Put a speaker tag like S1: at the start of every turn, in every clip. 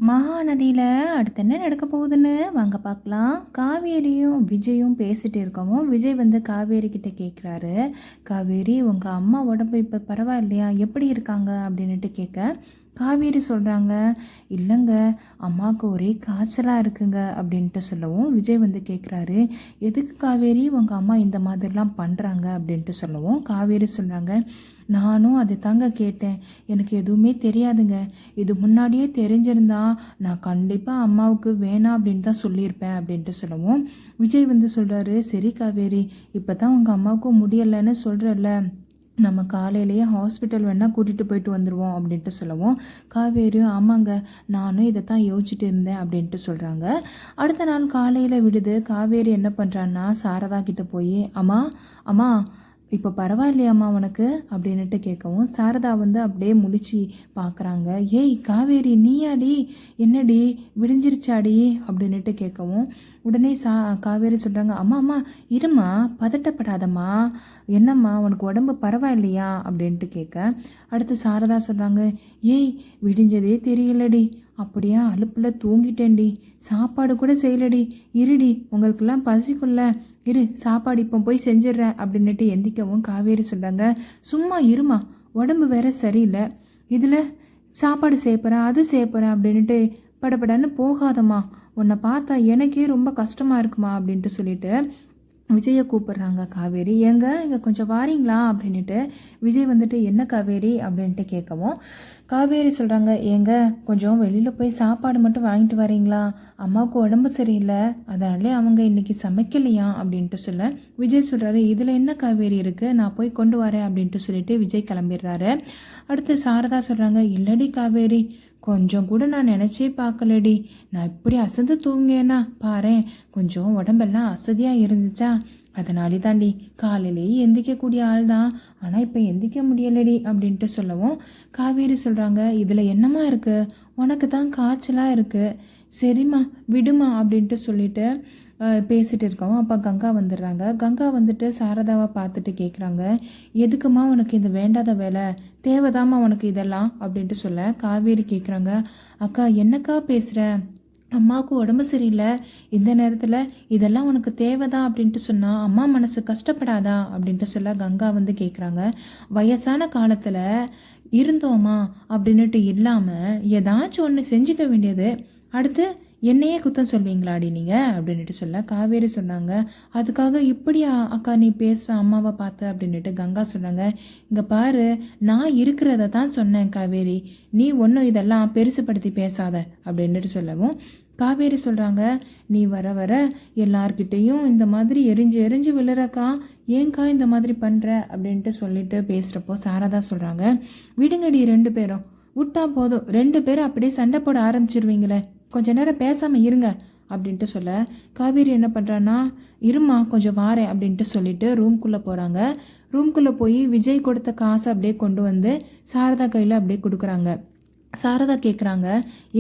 S1: மகாநதியில் அடுத்து என்ன நடக்க போகுதுன்னு வாங்க பார்க்கலாம். காவேரியும் விஜயும் பேசிட்டு இருக்கவும் விஜய் வந்து காவேரி கிட்ட கேட்குறாரு, காவேரி உங்கள் அம்மா உடம்பு இப்போ பரவாயில்லையா, எப்படி இருக்காங்க அப்படின்ட்டு கேட்க காவேரி சொல்கிறாங்க, இல்லைங்க அம்மாவுக்கு ஒரே காய்ச்சலாக இருக்குங்க அப்படின்ட்டு சொல்லவும் விஜய் வந்து கேட்குறாரு, எதுக்கு காவேரி உங்கள் அம்மா இந்த மாதிரிலாம் பண்ணுறாங்க அப்படின்ட்டு சொல்லவும் காவேரி சொல்கிறாங்க, நானும் அதை தாங்க கேட்டேன், எனக்கு எதுவுமே தெரியாதுங்க, இது முன்னாடியே தெரிஞ்சிருந்தா நான் கண்டிப்பாக அம்மாவுக்கு வேணாம் அப்படின்னு தான் சொல்லியிருப்பேன் அப்படின்ட்டு சொல்லவும் விஜய் வந்து சொல்கிறாரு, சரி காவேரி இப்போ தான் உங்கள் அம்மாவுக்கும் முடியலைன்னு சொல்கிறல்ல, நம்ம காலையிலேயே ஹாஸ்பிட்டல் வேணால் கூட்டிகிட்டு போயிட்டு வந்துடுவோம் அப்படின்ட்டு சொல்லவும் காவேரி ஆமாங்க நானும் இதை தான் யோசிச்சுட்டு இருந்தேன் அப்படின்ட்டு சொல்கிறாங்க. அடுத்த நாள் காலையில் விடுது. காவேரி என்ன பண்ணுறான்னா சாரதா கிட்டே போய் அம்மா அம்மா இப்போ பரவாயில்லையாம்மா உனக்கு அப்படின்னுட்டு கேட்கவும் சாரதா வந்து அப்படியே முழிச்சு பார்க்குறாங்க. ஏய் காவேரி நீயாடி, என்னடி விடிஞ்சிருச்சாடி அப்படின்னுட்டு கேட்கவும் உடனே காவேரி சொல்கிறாங்க, அம்மா அம்மா இருமா பதட்டப்படாதம்மா, என்னம்மா உனக்கு உடம்பு பரவாயில்லையா அப்படின்ட்டு கேட்க அடுத்து சாரதா சொல்கிறாங்க, ஏய் விடிஞ்சதே தெரியலடி, அப்படியே அலுப்பில் தூங்கிட்டேன்டி, சாப்பாடு கூட செய்யலடி, இருடி உங்களுக்கெல்லாம் பசிக்குள்ள இரு சாப்பாடு இப்போ போய் செஞ்சிடுறேன் அப்படின்னுட்டு எந்திக்கவும் காவேரி சொல்கிறாங்க, சும்மா இருமா உடம்பு வேற சரியில்லை, இதில் சாப்பாடு செய்யப்போகிறேன் அது செய்யப்போகிறேன் அப்படின்ட்டு படப்படன்னு போகாதம்மா, உன்னை பார்த்தா எனக்கே ரொம்ப கஷ்டமாக இருக்குமா அப்படின்ட்டு சொல்லிட்டு விஜயை கூப்பிட்றாங்க காவேரி, ஏங்க இங்கே கொஞ்சம் வாரீங்களா அப்படின்ட்டு விஜய் வந்துட்டு என்ன காவேரி அப்படின்ட்டு கேட்கவும் காவேரி சொல்கிறாங்க, ஏங்க கொஞ்சம் வெளியில் போய் சாப்பாடு மட்டும் வாங்கிட்டு வரீங்களா, அம்மாவுக்கு உடம்பு சரியில்லை அதனாலே அவங்க இன்றைக்கி சமைக்கலையா அப்படின்ட்டு சொல்ல விஜய் சொல்கிறாரு, இதில் என்ன காவேரி இருக்குது, நான் போய் கொண்டு வரேன் அப்படின்ட்டு சொல்லிட்டு விஜய் கிளம்பிடுறாரு. அடுத்து சாரதா சொல்கிறாங்க, இல்லடி காவேரி கொஞ்சம் கூட நான் நினச்சே பார்க்கலடி, நான் இப்படி அசந்து தூங்கேன்னா பாரு, கொஞ்சம் உடம்பெல்லாம் அசதியாக இருந்துச்சா அதனாலே தாண்டி, காலையிலேயே எந்திக்கக்கூடிய ஆள் தான், ஆனால் இப்போ எந்திக்க முடியலடி அப்படின்ட்டு சொல்லவும் காவேரி சொல்கிறாங்க, இதில் என்னம்மா இருக்குது, உனக்கு தான் காய்ச்சலாக இருக்குது, சரிம்மா விடுமா அப்படின்ட்டு சொல்லிட்டு பேசிகிட்டு இருக்கோம். அப்போ கங்கா வந்துடுறாங்க. கங்கா வந்துட்டு சாரதாவை பார்த்துட்டு கேட்குறாங்க, எதுக்குமா உனக்கு இந்த வேண்டாத வேலை, தேவைதாம்மா உனக்கு இதெல்லாம் அப்படின்ட்டு சொல்ல காவேரி கேட்குறாங்க, அக்கா என்னக்கா பேசுகிற, அம்மாவுக்கு உடம்பு சரியில்லை, இந்த நேரத்தில் இதெல்லாம் உனக்கு தேவைதான் அப்படின்ட்டு சொன்னால் அம்மா மனசு கஷ்டப்படாதா அப்படின்ட்டு சொல்ல கங்கா வந்து கேட்குறாங்க, வயசான காலத்தில் இருந்தோமா அப்படின்னுட்டு இல்லாமல் ஏதாச்சும் ஒன்று செஞ்சுக்க வேண்டியது, அடுத்து என்னையே குத்தம் சொல்வீங்களாடி நீங்கள் அப்படின்ட்டு சொல்ல காவேரி சொன்னாங்க, அதுக்காக இப்படியா அக்கா நீ பேசுவேன் அம்மாவை பார்த்து அப்படின்ட்டு கங்கா சொன்னாங்க, இங்கே பாரு நான் இருக்கிறத தான் சொன்னேன் காவேரி, நீ ஒன்றும் இதெல்லாம் பெருசுப்படுத்தி பேசாத அப்படின்ட்டு சொல்லவும் காவேரி சொல்கிறாங்க, நீ வர வர எல்லார்கிட்டேயும் இந்த மாதிரி எரிஞ்சு எரிஞ்சு விழுறக்கா, ஏங்கா இந்த மாதிரி பண்ணுற அப்படின்ட்டு சொல்லிட்டு பேசுகிறப்போ சாரதா சொல்கிறாங்க, விடுங்கடி ரெண்டு பேரும், விட்டா போதும், ரெண்டு பேரும் அப்படியே சண்டை போட ஆரம்பிச்சிருவீங்களே, கொஞ்ச நேரம் பேசாமல் இருங்க அப்படின்ட்டு சொல்ல காவேரி என்ன பண்ணுறான்னா, இருமா கொஞ்சம் வாரேன் அப்படின்ட்டு சொல்லிட்டு ரூம்குள்ளே போகிறாங்க. ரூம்குள்ளே போய் விஜய் கொடுத்த காசை அப்படியே கொண்டு வந்து சாரதா கையில் அப்படியே கொடுக்குறாங்க. சாரதா கேட்குறாங்க,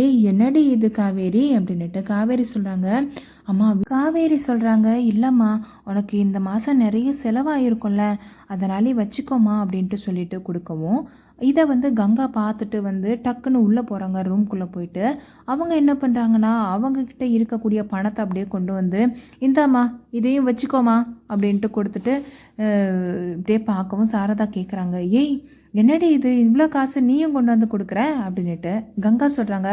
S1: ஏய் என்னடி இது காவேரி அப்படின்ட்டு காவேரி சொல்கிறாங்க, அம்மா காவேரி சொல்கிறாங்க, இல்லைம்மா உனக்கு இந்த மாதம் நிறைய செலவாயிருக்கும்ல அதனாலே வச்சுக்கோமா அப்படின்ட்டு சொல்லிட்டு கொடுக்கவும் இதை வந்து கங்கா பார்த்துட்டு வந்து டக்குன்னு உள்ளே போகிறாங்க. ரூம்குள்ளே போயிட்டு அவங்க என்ன பண்ணுறாங்கன்னா அவங்கக்கிட்ட இருக்கக்கூடிய பணத்தை அப்படியே கொண்டு வந்து, இந்தாம்மா இதையும் வச்சுக்கோமா அப்படின்ட்டு கொடுத்துட்டு இப்படியே பார்க்கவும் சாரதா கேட்குறாங்க, ஏய் என்னடி இது இவ்வளோ காசு நீயும் கொண்டு வந்து கொடுக்குற அப்படின்ட்டு கங்கா சொல்கிறாங்க,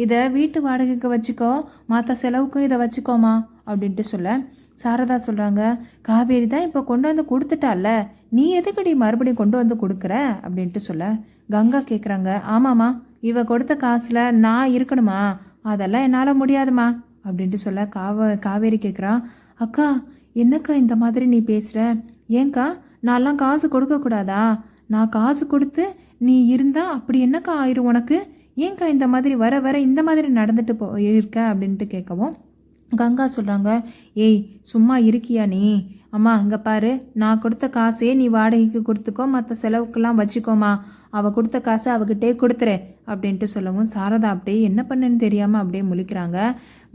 S1: இதை வீட்டு வாடகைக்கு வச்சுக்கோ, மற்ற செலவுக்கும் இதை வச்சுக்கோமா அப்படின்ட்டு சொல்ல சாரதா சொல்கிறாங்க, காவேரி தான் இப்போ கொண்டு வந்து கொடுத்துட்டால, நீ எதுக்கடி மறுபடியும் கொண்டு வந்து கொடுக்குற அப்படின்ட்டு சொல்ல கங்கா கேட்குறாங்க, ஆமாம்மா இவ கொடுத்த காசில் நான் இருக்கணுமா, அதெல்லாம் என்னால் முடியாதுமா அப்படின்ட்டு சொல்ல காவேரி கேட்குறா, அக்கா என்னக்கா இந்த மாதிரி நீ பேசுகிற, ஏங்க்கா நான்லாம் காசு கொடுக்கக்கூடாதா, நான் காசு கொடுத்து நீ இருந்தால் அப்படி என்னக்கா ஆயிரும் உனக்கு, ஏங்க்கா இந்த மாதிரி வர வர இந்த மாதிரி நடந்துட்டு இருக்க அப்படின்ட்டு கேட்கவும் கங்கா சொல்கிறாங்க, ஏய் சும்மா இருக்கியா நீ, அம்மா இங்கே பாரு நான் கொடுத்த காசே நீ வாடகைக்கு கொடுத்துக்கோ, மற்ற செலவுக்கெல்லாம் வச்சுக்கோமா, அவள் கொடுத்த காசை அவகிட்டே கொடுத்துரு அப்படின்ட்டு சொல்லவும் சாரதா அப்படியே என்ன பண்ணுன்னு தெரியாமல் அப்படியே முழிக்கிறாங்க.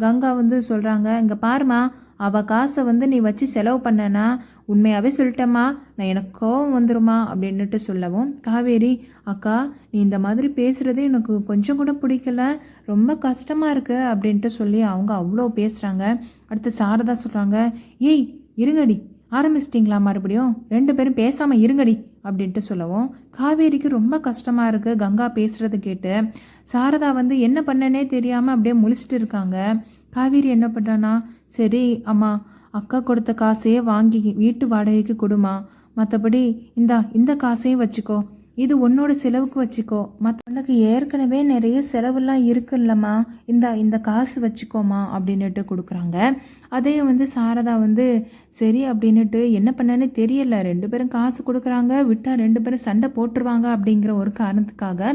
S1: கங்கா வந்து சொல்கிறாங்க, இங்கே பாருமா, அவள் காசை வந்து நீ வச்சு செலவு பண்ணனா உண்மையாகவே சொல்லிட்டேம்மா, நான் எனக்கு கோவம் வந்துருமா அப்படின்னுட்டு சொல்லவும் காவேரி, அக்கா நீ இந்த மாதிரி பேசுகிறதே எனக்கு கொஞ்சம் கூட பிடிக்கல, ரொம்ப கஷ்டமாக இருக்குது அப்படின்ட்டு சொல்லி அவங்க அவ்வளோ பேசுகிறாங்க. அடுத்து சாரதா சொல்கிறாங்க, ஏய் இருங்கடி, ஆரம்பிச்சிட்டிங்களா மறுபடியும், 2 பேரும் பேசாமல் இருங்கடி அப்படின்ட்டு சொல்லவும் காவேரிக்கு ரொம்ப கஷ்டமாக இருக்குது கங்கா பேசுகிறது கேட்டு. சாரதா வந்து என்ன பண்ணனே தெரியாமல் அப்படியே முழிச்சிட்டு இருக்காங்க. காவேரி என்ன பண்ணுறான்னா, சரி அம்மா, அக்கா கொடுத்த காசையே வாங்கி வீட்டு வாடகைக்கு கொடுமா, மற்றபடி இந்த காசையும் வச்சுக்கோ, இது உன்னோட செலவுக்கு வச்சுக்கோ, மற்றவனுக்கு ஏற்கனவே நிறைய செலவுலாம் இருக்குல்லம்மா, இந்த காசு வச்சுக்கோமா அப்படின்னுட்டு கொடுக்குறாங்க. அதே வந்து சாரதா வந்து சரி அப்படின்னுட்டு என்ன பண்ணனே தெரியல, 2 பேரும் காசு கொடுக்குறாங்க, விட்டால் 2 பேரும் சண்டை போட்டுருவாங்க அப்படிங்கிற ஒரு காரணத்துக்காக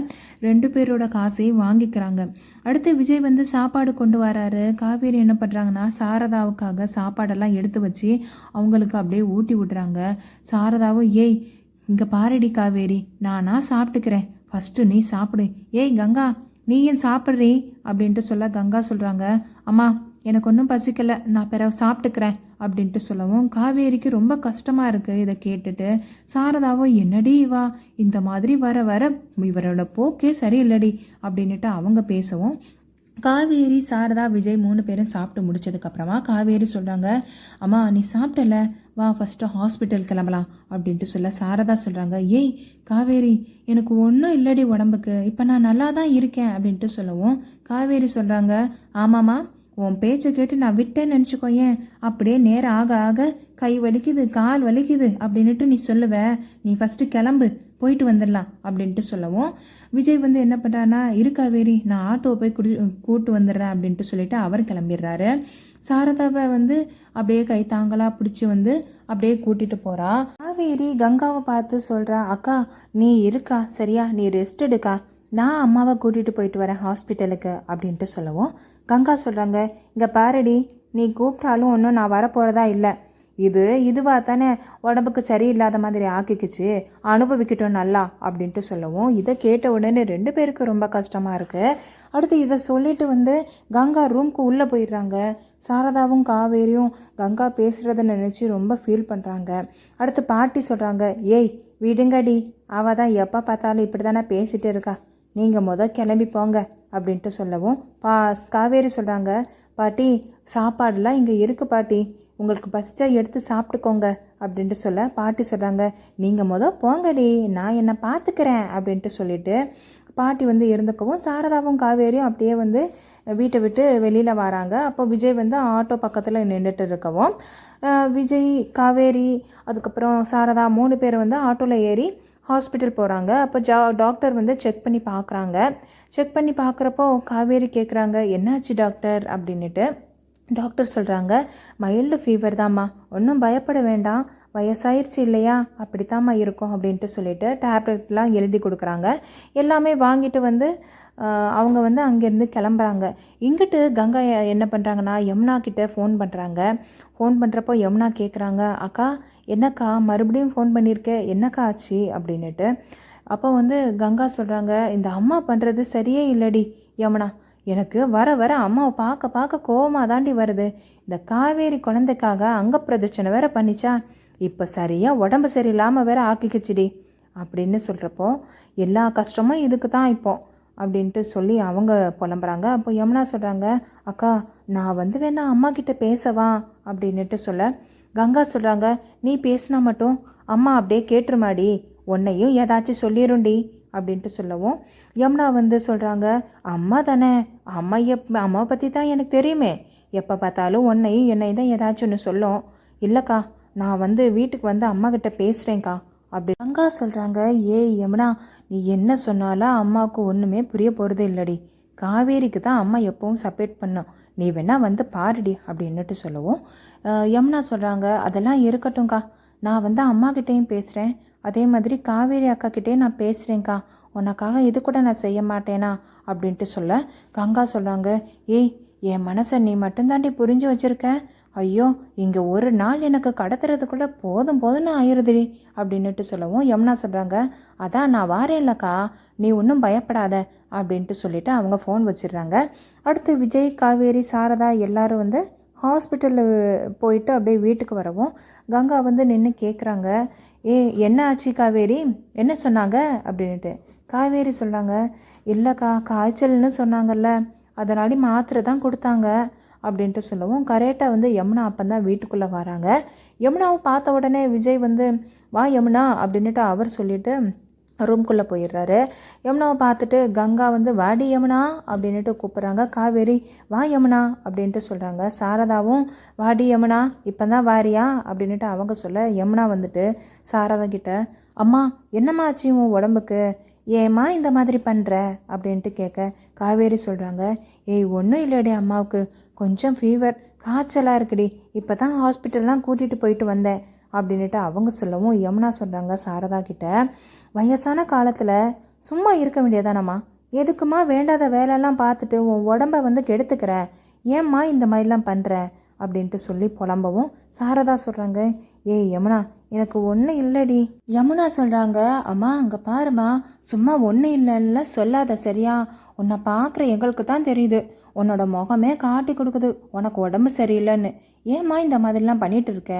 S1: 2 பேரோட காசையும் வாங்கிக்கிறாங்க. அடுத்து விஜய் வந்து சாப்பாடு கொண்டு வராரு. காவேரி என்ன பண்ணுறாங்கன்னா சாரதாவுக்காக சாப்பாடெல்லாம் எடுத்து வச்சு அவங்களுக்கு அப்படியே ஊட்டி விடுறாங்க. சாரதாவும், ஏய் இங்கே பாரடி காவேரி, நானா சாப்பிட்டுக்கிறேன், ஃபஸ்ட்டு நீ சாப்பிடு, ஏய் கங்கா நீ ஏன் சாப்பிட்றீ அப்படின்ட்டு சொல்ல கங்கா சொல்கிறாங்க, அம்மா எனக்கு ஒன்றும் பசிக்கலை, நான் பிறகு சாப்பிட்டுக்கிறேன் அப்படின்ட்டு சொல்லவும் காவேரிக்கு ரொம்ப கஷ்டமாக இருக்குது இதை கேட்டுட்டு. சாரதாவும், என்னடி இவா இந்த மாதிரி வர வர இவரோட போக்கே சரியில்லடி அப்படின்ட்டு அவங்க பேசவும் காவேரி, சாரதா, விஜய் 3 பேரும் சாப்பிட்டு முடிச்சதுக்கப்புறமா காவேரி சொல்கிறாங்க, அம்மா நீ சாப்பிட்டல, வா ஃபஸ்ட்டு ஹாஸ்பிட்டல் கிளம்பலாம் அப்படின்ட்டு சொல்ல சாரதா சொல்கிறாங்க, ஏய் காவேரி எனக்கு ஒன்றும் இல்லடி உடம்புக்கு, இப்போ நான் நல்லா தான் இருக்கேன் அப்படின்ட்டு சொல்லவும் காவேரி சொல்கிறாங்க, ஆமாம்மா உன் பேச்சை கேட்டு நான் விட்டேன்னு நினச்சிக்கோ, ஏன் அப்படியே நேரம் ஆக ஆக கை வலிக்குது கால் வலிக்குது அப்படின்ட்டு நீ சொல்லுவ, நீ ஃபஸ்ட்டு கிளம்பு போயிட்டு வந்துடலாம் அப்படின்ட்டு சொல்லவும் விஜய் வந்து என்ன பண்ணுறாருனா, காவேரி நான் ஆட்டோவை போய் கூட்டு வந்துடுறேன் அப்படின்ட்டு சொல்லிட்டு அவர் கிளம்பிடுறாரு. சாரதாவை வந்து அப்படியே கை தாங்கலாக பிடிச்சி வந்து அப்படியே கூட்டிகிட்டு போகிறா. காவேரி கங்காவை பார்த்து சொல்கிறா, அக்கா நீ இருக்கா சரியா, நீ ரெஸ்ட் எடுக்கா, நான் அம்மாவை கூட்டிகிட்டு போயிட்டு வரேன் ஹாஸ்பிட்டலுக்கு அப்படின்ட்டு சொல்லவும் கங்கா சொல்கிறாங்க, இங்கே பாருடி, நீ கூப்பிட்டாலும் ஒன்றும் நான் வரப்போகிறதா இல்லை, இதுவாக தானே உடம்புக்கு சரியில்லாத மாதிரி ஆக்கிக்குச்சு, அனுபவிக்கட்டும் நல்லா அப்படின்ட்டு சொல்லவும் இதை கேட்ட உடனே 2 பேருக்கு ரொம்ப கஷ்டமாக இருக்குது. அடுத்து இதை சொல்லிட்டு வந்து கங்கா ரூம்க்கு உள்ளே போயிடுறாங்க. சாரதாவும் காவேரியும் கங்கா பேசுகிறத நினச்சி ரொம்ப ஃபீல் பண்ணுறாங்க. அடுத்து பாட்டி சொல்கிறாங்க, ஏய் விடுங்கடி, அவள் தான் எப்போ பார்த்தாலும் இப்படி தானே பேசிகிட்டு இருக்கா, நீங்கள் கிளம்பி போங்க அப்படின்ட்டு சொல்லவும் காவேரி சொல்கிறாங்க, பாட்டி சாப்பாடுலாம் இங்கே இருக்குது பாட்டி, உங்களுக்கு பசிச்சா எடுத்து சாப்பிட்டுக்கோங்க அப்படின்ட்டு சொல்ல பாட்டி சொல்கிறாங்க, நீங்கள் போங்கடி, நான் என்னை பார்த்துக்கிறேன் அப்படின்ட்டு சொல்லிட்டு பாட்டி வந்து இருந்துக்கவும் சாரதாவும் காவேரியும் அப்படியே வந்து வீட்டை விட்டு வெளியில் வராங்க. அப்போ விஜய் வந்து ஆட்டோ பக்கத்தில் நின்றுட்டு இருக்கவும் விஜய், காவேரி, அதுக்கப்புறம் சாரதா 3 பேர் வந்து ஆட்டோவில் ஏறி ஹாஸ்பிட்டல் போகிறாங்க. அப்போ டாக்டர் வந்து செக் பண்ணி பார்க்குறாங்க. செக் பண்ணி பார்க்குறப்போ காவேரி கேட்குறாங்க, என்னாச்சு டாக்டர் அப்படின்ட்டு. டாக்டர் சொல்கிறாங்க, மைல்டு ஃபீவர் தாம்மா, ஒன்றும் பயப்பட வேண்டாம், வயசாயிருச்சு இல்லையா, அப்படித்தாம்மா இருக்கும் அப்படின்ட்டு சொல்லிட்டு டேப்லெட்லாம் எழுதி கொடுக்குறாங்க. எல்லாமே வாங்கிட்டு வந்து அவங்க வந்து அங்கேருந்து கிளம்புறாங்க. இங்கிட்டு கங்கா என்ன பண்ணுறாங்கன்னா யமுனா கிட்டே ஃபோன் பண்ணுறாங்க. ஃபோன் பண்ணுறப்போ யமுனா கேட்குறாங்க, அக்கா என்னக்கா மறுபடியும் ஃபோன் பண்ணியிருக்கேன், என்னக்கா ஆச்சு அப்படின்னுட்டு. அப்போ வந்து கங்கா சொல்கிறாங்க, இந்த அம்மா பண்ணுறது சரியே இல்லடி யமுனா, எனக்கு வர வர அம்மாவை பார்க்க பார்க்க கோவமாக தாண்டி வருது, இந்த காவேரி குழந்தைக்காக அங்க பிரதட்சணை வேற பண்ணிச்சா, இப்போ சரியாக உடம்பு சரியில்லாமல் வேற ஆக்கிக்கிச்சுடி அப்படின்னு சொல்கிறப்போ எல்லா கஷ்டமும் இதுக்கு தான் இப்போ அப்படின்ட்டு சொல்லி அவங்க புலம்புறாங்க. அப்போ யமுனா சொல்கிறாங்க, அக்கா நான் வந்து வேணா அம்மா கிட்ட பேசவா அப்படின்னுட்டு சொல்ல கங்கா சொல்கிறாங்க, நீ பேசினா மட்டும் அம்மா அப்படியே கேட்டுருமாடி, உன்னையும் ஏதாச்சும் சொல்லிடும்டி அப்படின்ட்டு சொல்லவும் யமுனா வந்து சொல்கிறாங்க, அம்மா தானே, அம்மாவை பற்றி தான் எனக்கு தெரியுமே, எப்போ பார்த்தாலும் உன்னையும் என்னையும் தான் ஏதாச்சும் ஒன்று சொல்லும், இல்லைக்கா நான் வந்து வீட்டுக்கு வந்து அம்மா கிட்ட பேசுகிறேன்க்கா அப்படி கங்கா சொல்கிறாங்க. ஏய் யமுனா, நீ என்ன சொன்னாலும் அம்மாவுக்கு ஒன்றுமே புரிய போகிறது இல்லடி, காவேரிக்கு தான் அம்மா எப்பவும் சப்போர்ட் பண்ணும், நீ வேணா வந்து பாருடி அப்படின்னுட்டு சொல்லவும் யமுனா சொல்கிறாங்க, அதெல்லாம் இருக்கட்டும்க்கா, நான் வந்து அம்மாக்கிட்டேயும் பேசுகிறேன், அதே மாதிரி காவேரி அக்காக்கிட்டே நான் பேசுகிறேன்க்கா, உனக்காக இது கூட நான் செய்ய மாட்டேனா அப்படின்ட்டு சொல்ல கங்கா சொல்கிறாங்க, ஏய் என் மனசை நீ மட்டும்தாண்டி புரிஞ்சு வச்சுருக்க, ஐயோ இங்கே ஒரு நாள் எனக்கு கடத்துறதுக்குள்ளே போதும் போதும்னு ஆயிடுதுடி அப்படின்னுட்டு சொல்லவும் யமுனா சொல்கிறாங்க, அதான் நான் வாரேன் இல்லைக்கா, நீ ஒன்றும் பயப்படாத அப்படின்ட்டு சொல்லிவிட்டு அவங்க ஃபோன் வச்சிடுறாங்க. அடுத்து விஜய், காவேரி, சாரதா எல்லாரும் வந்து ஹாஸ்பிட்டலில் போயிட்டு அப்படியே வீட்டுக்கு வரவும் கங்கா வந்து நின்று கேட்குறாங்க, என்ன ஆச்சு காவேரி, என்ன சொன்னாங்க அப்படின்ட்டு. காவேரி சொல்கிறாங்க, இல்லைக்கா காய்ச்சல்னு சொன்னாங்கல்ல, அதனால மாத்திரை தான் கொடுத்தாங்க அப்படின்ட்டு சொல்லவும் கரெக்டாக வந்து யமுனா அப்போ தான் வீட்டுக்குள்ளே வராங்க. யமுனாவை பார்த்த உடனே விஜய் வந்து வா யமுனா அப்படின்ட்டு அவர் சொல்லிவிட்டு ரூம்குள்ளே போயிடுறாரு. யமுனாவை பார்த்துட்டு கங்கா வந்து வாடி யமுனா அப்படின்ட்டு கூப்பிட்றாங்க. காவேரி வா யமுனா அப்படின்ட்டு சொல்கிறாங்க. சாரதாவும் வாடி யமுனா இப்போ தான் வாரியா அப்படின்ட்டு அவங்க சொல்ல யமுனா வந்துட்டு சாரதா கிட்ட, அம்மா என்னம்மா ஆச்சு உன் உடம்புக்கு, ஏம்மா இந்த மாதிரி பண்ணுற அப்படின்ட்டு கேட்க காவேரி சொல்கிறாங்க, ஒன்றும் இல்லைடி, அம்மாவுக்கு கொஞ்சம் ஃபீவர் காய்ச்சலாக இருக்குடி, இப்போ தான் ஹாஸ்பிட்டல்லாம் கூட்டிகிட்டு போயிட்டு வந்தேன் அப்படின்ட்டு அவங்க சொல்லவும் யமுனா சொல்கிறாங்க சாரதா கிட்ட, வயசான காலத்தில் சும்மா இருக்க வேண்டியதானம்மா, எதுக்குமா வேண்டாத வேலையெல்லாம் பார்த்துட்டு உன் உடம்பை வந்து கெடுத்துக்கிற, ஏம்மா இந்த மாதிரிலாம் பண்ணுற அப்படின்ட்டு சொல்லி புலம்பவும் சாரதா சொல்கிறாங்க, யமுனா எனக்கு ஒன்றும் இல்லடி. யமுனா சொல்கிறாங்க, அம்மா அங்கே பாருமா, சும்மா ஒன்றும் இல்லைல்ல சொல்லாத சரியா, உன்னை பார்க்குற எங்களுக்கு தான் தெரியுது, உன்னோட முகமே காட்டி கொடுக்குது உனக்கு உடம்பு சரியில்லைன்னு, ஏம்மா இந்த மாதிரிலாம் பண்ணிகிட்டு இருக்க,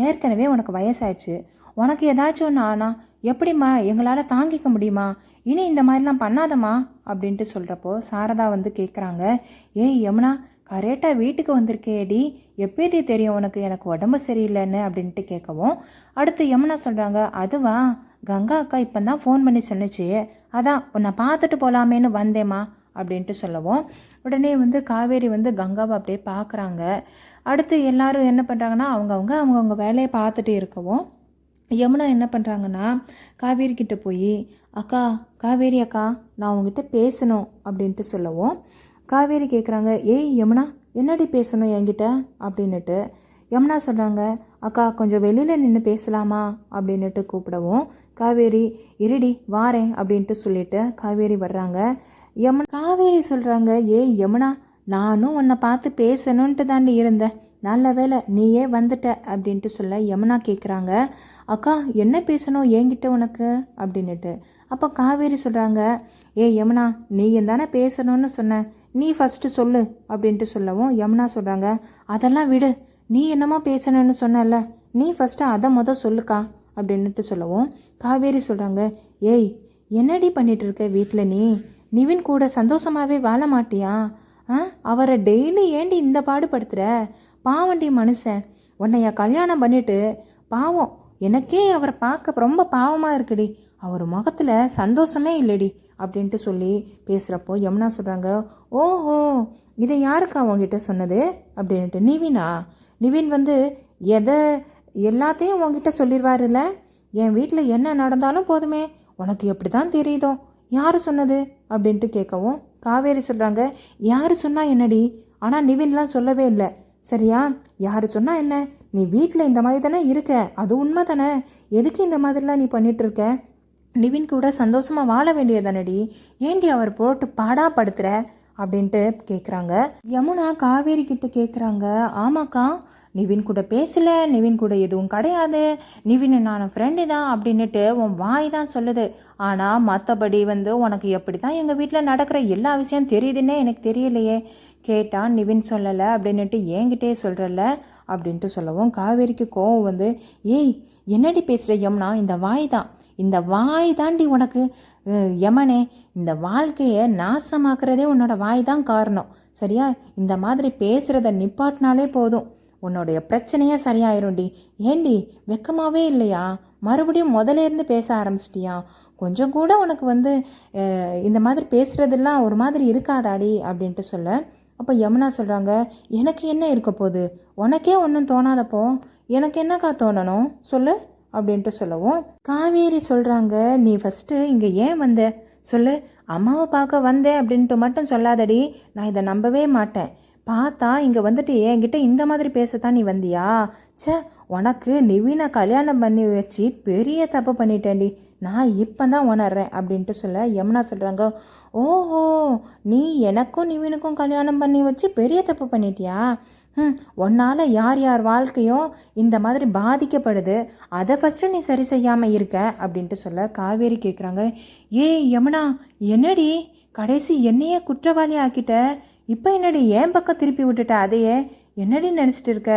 S1: ஏற்கனவே உனக்கு வயசாயிடுச்சு, உனக்கு ஏதாச்சும் ஒன்று ஆனால் எப்படிம்மா எங்களால் தாங்கிக்க முடியுமா, இனி இந்த மாதிரிலாம் பண்ணாதம்மா அப்படின்ட்டு சொல்கிறப்போ சாரதா வந்து கேட்குறாங்க, யமுனா கரெக்டாக வீட்டுக்கு வந்திருக்கேடி, எப்படி தெரியும் உனக்கு எனக்கு உடம்பு சரியில்லைன்னு அப்படின்ட்டு கேட்கவும் அடுத்து யமுனா சொல்கிறாங்க, அதுவா கங்கா அக்கா இப்போ தான் ஃபோன் பண்ணி சொன்னிச்சு, அதான் உன்னை பார்த்துட்டு போகலாமேன்னு வந்தேம்மா அப்படின்ட்டு சொல்லவும் உடனே வந்து காவேரி வந்து கங்காவை அப்படியே பார்க்குறாங்க. அடுத்து எல்லாரும் என்ன பண்ணுறாங்கன்னா அவங்கவுங்க வேலையை பார்த்துட்டு இருக்கவும் யமுனா என்ன பண்ணுறாங்கன்னா காவேரி கிட்ட போய், அக்கா காவேரி அக்கா நான் உங்ககிட்ட பேசணும் அப்படின்ட்டு சொல்லவும் காவேரி கேட்குறாங்க, யமுனா என்னடி பேசணும் என்கிட்ட அப்படின்னுட்டு. யமுனா சொல்கிறாங்க, அக்கா கொஞ்சம் வெளியில் நின்று பேசலாமா அப்படின்னுட்டு கூப்பிடவும் காவேரி இருடி வாரேன் அப்படின்ட்டு சொல்லிட்டு காவேரி வர்றாங்க. காவேரி சொல்கிறாங்க, யமுனா நானும் உன்னை பார்த்து பேசணுன்ட்டு தாண்டி இருந்தேன், நல்ல வேலை நீயே வந்துட்ட அப்படின்ட்டு சொல்ல யமுனா கேட்குறாங்க, அக்கா என்ன பேசணும் என்கிட்ட உனக்கு அப்படின்னுட்டு. அப்போ காவேரி சொல்கிறாங்க, யமுனா நீயும் தானே பேசணும்னு சொன்ன, நீ ஃபஸ்ட்டு சொல்லு அப்படின்ட்டு சொல்லவும் யமுனா சொல்கிறாங்க, அதெல்லாம் விடு, நீ என்னமோ பேசணும்னு சொன்னல, நீ ஃபஸ்ட்டு அதை சொல்லுக்கா அப்படின்ட்டு சொல்லவும் காவேரி சொல்கிறாங்க, என்னடி பண்ணிட்டு இருக்க வீட்டில், நீ நிவின் கூட சந்தோஷமாகவே வாழ மாட்டியா, அவரை டெய்லி ஏண்டி இந்த பாடுபடுத்துகிற, பாவண்டி மனுஷன், உன்னைய கல்யாணம் பண்ணிட்டு பாவம், எனக்கே அவரை பார்க்க ரொம்ப பாவமாக இருக்குடி, அவர் முகத்தில் சந்தோஷமே இல்லடி அப்படின்ட்டு சொல்லி பேசுகிறப்போ யமுனா சொல்கிறாங்க, ஓஹோ இதை யாருக்கா உங்ககிட்ட சொன்னது அப்படின்ட்டு. நிவின் வந்து எல்லாத்தையும் உங்ககிட்ட சொல்லிடுவாருல்ல, என் வீட்டில் என்ன நடந்தாலும் போதுமே, உனக்கு எப்படி தான் தெரியுதோ, யார் சொன்னது அப்படின்ட்டு கேட்கவும் காவேரி சொல்கிறாங்க, யார் சொன்னால் என்னடி, ஆனால் நிவின்லாம் சொல்லவே இல்லை சரியா, யார் சொன்னால் என்ன, நீ வீட்டில் இந்த மாதிரி தானே இருக்க, அது உண்மை தானே, எதுக்கு இந்த மாதிரிலாம் நீ பண்ணிகிட்டு இருக்க, நிவின் கூட சந்தோஷமாக வாழ வேண்டியதானடி, ஏண்டி அவர் போட்டு பாடாப்படுத்துகிற அப்படின்ட்டு கேட்குறாங்க. யமுனா காவேரி கிட்ட கேட்குறாங்க, ஆமாக்கா நிவின் கூட பேசலை, நிவின் கூட எதுவும் கிடையாது, நிவின் நான் ஃப்ரெண்டு தான் அப்படின்னுட்டு உன் வாய் தான் சொல்லுது, ஆனால் மற்றபடி வந்து உனக்கு எப்படி தான் எங்கள் வீட்டில் நடக்கிற எல்லா விஷயம் தெரியுதுன்னே எனக்கு தெரியலையே, கேட்டால் நிவின் சொல்லலை அப்படின்னுட்டு என்கிட்டே சொல்கிறல்ல அப்படின்ட்டு சொல்லவும் காவேரிக்கு கோவம் வந்து, என்னடி பேசுகிற யமுனா, இந்த வாய் தாண்டி உனக்கு யமனே, இந்த வாழ்க்கையை நாசமாக்குறதே உன்னோட வாய் தான் காரணம் சரியா, இந்த மாதிரி பேசுகிறத நிப்பாட்டினாலே போதும், உன்னுடைய பிரச்சனையே சரியாயிரும்டி, ஏண்டி வெக்கமாகவே இல்லையா, மறுபடியும் முதல்ல இருந்து பேச ஆரம்பிச்சிட்டியா, கொஞ்சம் கூட உனக்கு வந்து இந்த மாதிரி பேசுகிறதெல்லாம் ஒரு மாதிரி இருக்காதாடி அப்படின்ட்டு சொல்ல. அப்போ யமுனா சொல்கிறாங்க, எனக்கு என்ன இருக்க போகுது, உனக்கே ஒன்றும் தோணாதப்போ எனக்கு என்னக்கா தோணணும் சொல்லு அப்படின்ட்டு சொல்லவும் காவேரி சொல்கிறாங்க, நீ ஃபஸ்ட்டு இங்கே ஏன் வந்த சொல்லு, அம்மாவை பார்க்க வந்தேன் அப்படின்ட்டு மட்டும் சொல்லாதடி, நான் இதை நம்பவே மாட்டேன், பார்த்தா இங்கே வந்துட்டு என்கிட்ட இந்த மாதிரி பேசத்தான் நீ வந்தியா, உனக்கு நிவினை கல்யாணம் பண்ணி வச்சு பெரிய தப்பு பண்ணிட்டேன்டி, நான் இப்போ தான் உணர்றேன் அப்படின்ட்டு சொல்ல யமுனா சொல்கிறாங்க, ஓஹோ நீ எனக்கும் நிவினுக்கும் கல்யாணம் பண்ணி வச்சு பெரிய தப்பு பண்ணிட்டியா, உன்னால் யார் யார் வாழ்க்கையும் இந்த மாதிரி பாதிக்கப்படுது, அதை ஃபஸ்ட்டு நீ சரி செய்யாமல் இருக்க அப்படின்ட்டு சொல்ல காவேரி கேட்குறாங்க, ஏய் யமுனா, என்னடி கடைசி என்னையே குற்றவாளி ஆக்கிட்ட, இப்போ என்னடி என் பக்கம் திருப்பி விட்டுட்ட அதையே, என்னடி நினச்சிட்டு இருக்க,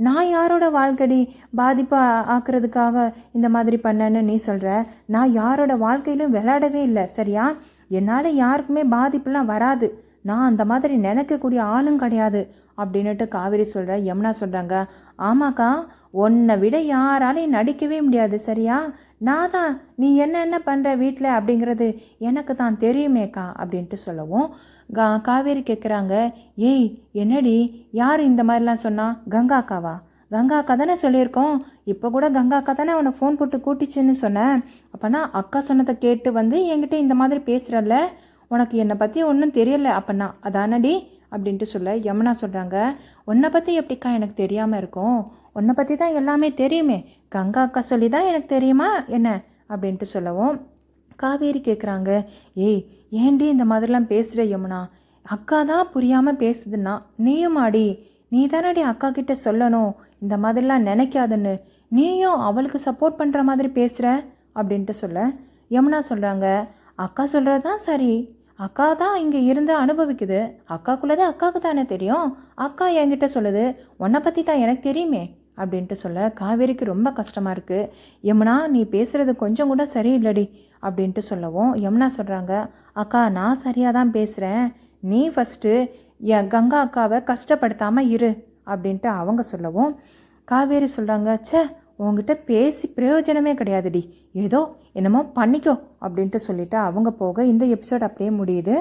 S1: நான் யாரோட வாழ்க்கடி பாதிப்பு ஆக்குறதுக்காக இந்த மாதிரி பண்ணேன்னு நீ சொல்கிற, நான் யாரோட வாழ்க்கையிலும் விளையாடவே இல்லை சரியா, என்னால் யாருக்குமே பாதிப்புலாம் வராது, நான் அந்த மாதிரி நினைக்கக்கூடிய ஆளும் கிடையாது அப்படின்னுட்டு காவேரி சொல்கிற. யமுனா சொல்கிறாங்க, ஆமாக்கா, உன்னை விட யாராலையும் நடிக்கவே முடியாது சரியா, நான் தான் நீ என்ன பண்ணுற வீட்டில் அப்படிங்கிறது எனக்கு தான் தெரியுமேக்கா அப்படின்ட்டு சொல்லவும் காவேரி கேட்குறாங்க, ஏய் என்னடி யார் இந்த மாதிரிலாம் சொன்னா, கங்கா அக்காவா, கங்கா அக்கா தானே சொல்லியிருக்கோம், இப்போ கூட கங்கா அக்கா தானே அவனை ஃபோன் போட்டு கூட்டிச்சுன்னு சொன்னேன், அப்போனா அக்கா சொன்னதை கேட்டு வந்து என்கிட்ட இந்த மாதிரி பேசுகிறல்ல, உனக்கு என்னை பற்றி ஒன்றும் தெரியல அப்போனா அதானடி அப்படின்ட்டு சொல்ல. யமுனா சொல்கிறாங்க, உன்னை பற்றி எப்படிக்கா எனக்கு தெரியாமல் இருக்கும், உன்னை பற்றி தான் எல்லாமே தெரியுமே, கங்கா அக்கா சொல்லி தான் எனக்கு தெரியுமா என்ன அப்படின்ட்டு சொல்லவும் காவேரி கேட்குறாங்க, ஏய் ஏண்டி இந்த மாதிரிலாம் பேசுகிற யமுனா, அக்கா தான் புரியாமல் பேசுதுன்னா நீயும் ஆடி, நீ தானடி அக்கா கிட்ட சொல்லணும் இந்த மாதிரிலாம் நினைக்காதுன்னு, நீயும் அவளுக்கு சப்போர்ட் பண்ணுற மாதிரி பேசுகிற அப்படின்ட்டு சொல்ல. யமுனா சொல்கிறாங்க, அக்கா சொல்கிறது தான் சரி, அக்கா தான் இங்கே இருந்து அனுபவிக்குது, அக்காக்குள்ளது அக்காவுக்கு தானே தெரியும், அக்கா என்கிட்ட சொல்லுது, உன்னை பற்றி தான் எனக்கு தெரியுமே அப்படின்ட்டு சொல்ல. காவேரிக்கு ரொம்ப கஷ்டமாக இருக்குது. யமுனா, நீ பேசுகிறது கொஞ்சம் கூட சரியில்லடி அப்படின்ட்டு சொல்லவும் யமுனா சொல்கிறாங்க, அக்கா நான் சரியாக தான் பேசுகிறேன், நீ ஃபஸ்ட்டு என் கங்கா அக்காவை கஷ்டப்படுத்தாமல் இரு அப்படின்ட்டு அவங்க சொல்லவும் காவேரி சொல்கிறாங்க, ச்சே உங்ககிட்ட பேசி பிரயோஜனமே கிடையாதுடி, ஏதோ என்னமோ பண்ணிக்கோ அப்படின்ட்டு சொல்லிவிட்டு அவங்க போக இந்த எபிசோட் அப்படியே முடியுது.